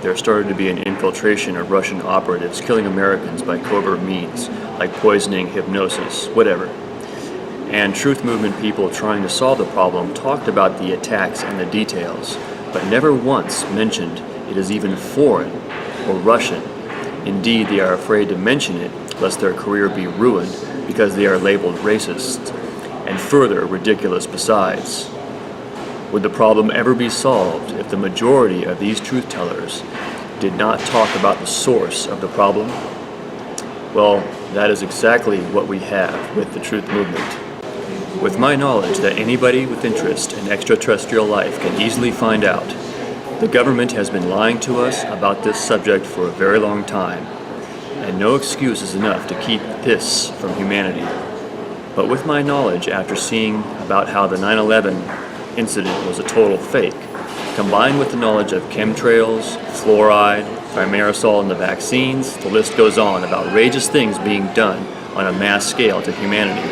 there started to be an infiltration of Russian operatives killing Americans by covert means, like poisoning, hypnosis, whatever. And truth movement people trying to solve the problem talked about the attacks and the details, but never once mentioned it is even foreign or Russian. Indeed, they are afraid to mention it lest their career be ruined because they are labeled racist, and further ridiculous besides. Would the problem ever be solved if the majority of these truth tellers did not talk about the source of the problem? Well, that is exactly what we have with the truth movement. With my knowledge that anybody with interest in extraterrestrial life can easily find out, the government has been lying to us about this subject for a very long time, and no excuse is enough to keep this from humanity. But with my knowledge after seeing about how the 9/11 incident was a total fake, combined with the knowledge of chemtrails, fluoride, thimerosal in the vaccines, the list goes on of outrageous things being done on a mass scale to humanity,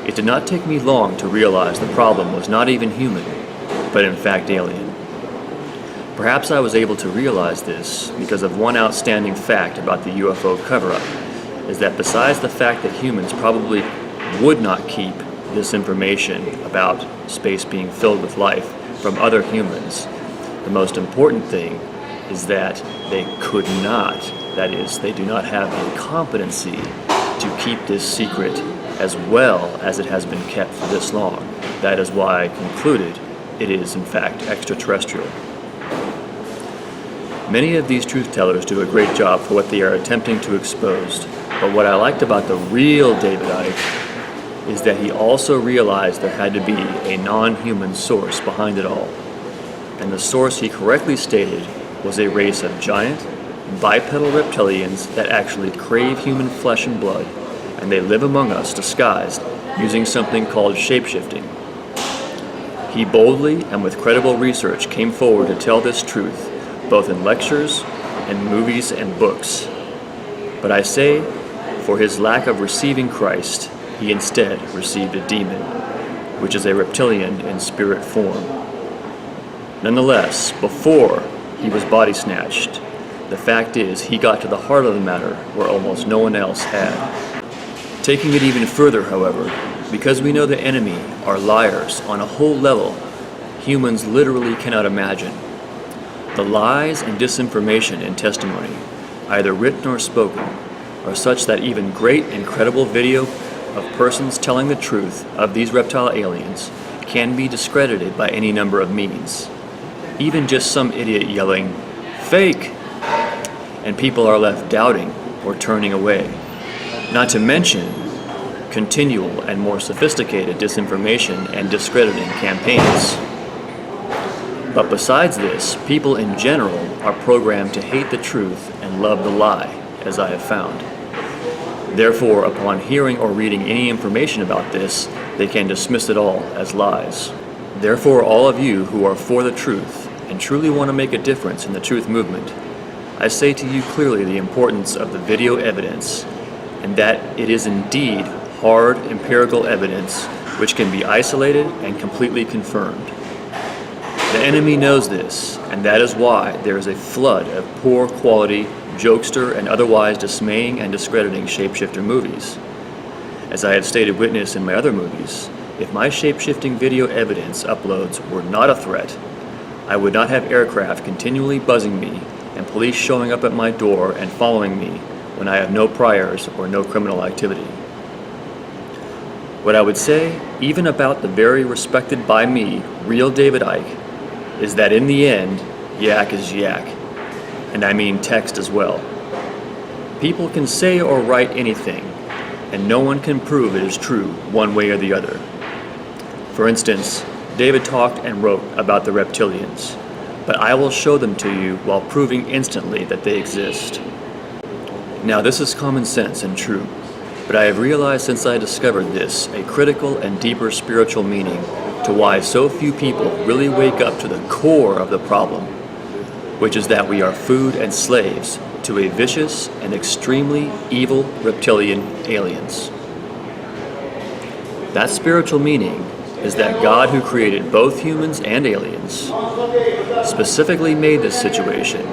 it did not take me long to realize the problem was not even human, but in fact alien. Perhaps I was able to realize this because of one outstanding fact about the UFO cover-up, is that besides the fact that humans probably would not keep this information about space being filled with life from other humans, the most important thing is that they could not, that is, they do not have the competency to keep this secret as well as it has been kept for this long. That is why I concluded it is in fact extraterrestrial. Many of these truth tellers do a great job for what they are attempting to expose, but what I liked about the real David Icke is that he also realized there had to be a non-human source behind it all. And the source he correctly stated was a race of giant, bipedal reptilians that actually crave human flesh and blood, and they live among us disguised using something called shapeshifting. He boldly and with credible research came forward to tell this truth, both in lectures and movies and books. But I say, for his lack of receiving Christ, he instead received a demon, which is a reptilian in spirit form. Nonetheless, before he was body snatched, the fact is he got to the heart of the matter where almost no one else had. Taking it even further, however, because we know the enemy are liars on a whole level humans literally cannot imagine. The lies and disinformation in testimony, either written or spoken, are such that even great and credible video of persons telling the truth of these reptile aliens can be discredited by any number of means. Even just some idiot yelling, "Fake!" and people are left doubting or turning away. Not to mention continual and more sophisticated disinformation and discrediting campaigns. But besides this, people in general are programmed to hate the truth and love the lie, as I have found. Therefore, upon hearing or reading any information about this, they can dismiss it all as lies. Therefore, all of you who are for the truth and truly want to make a difference in the truth movement, I say to you clearly the importance of the video evidence, and that it is indeed hard empirical evidence which can be isolated and completely confirmed. The enemy knows this, and that is why there is a flood of poor quality, jokester, and otherwise dismaying and discrediting shapeshifter movies. As I have stated witness in my other movies, if my shapeshifting video evidence uploads were not a threat, I would not have aircraft continually buzzing me and police showing up at my door and following me when I have no priors or no criminal activity. What I would say, even about the very respected by me, real David Icke, is that in the end, yak is yak, and I mean text as well. People can say or write anything, and no one can prove it is true one way or the other. For instance, David talked and wrote about the reptilians, but I will show them to you while proving instantly that they exist. Now this is common sense and true, but I have realized since I discovered this a critical and deeper spiritual meaning to why so few people really wake up to the core of the problem, which is that we are food and slaves to a vicious and extremely evil reptilian aliens. That spiritual meaning is that God, who created both humans and aliens, specifically made this situation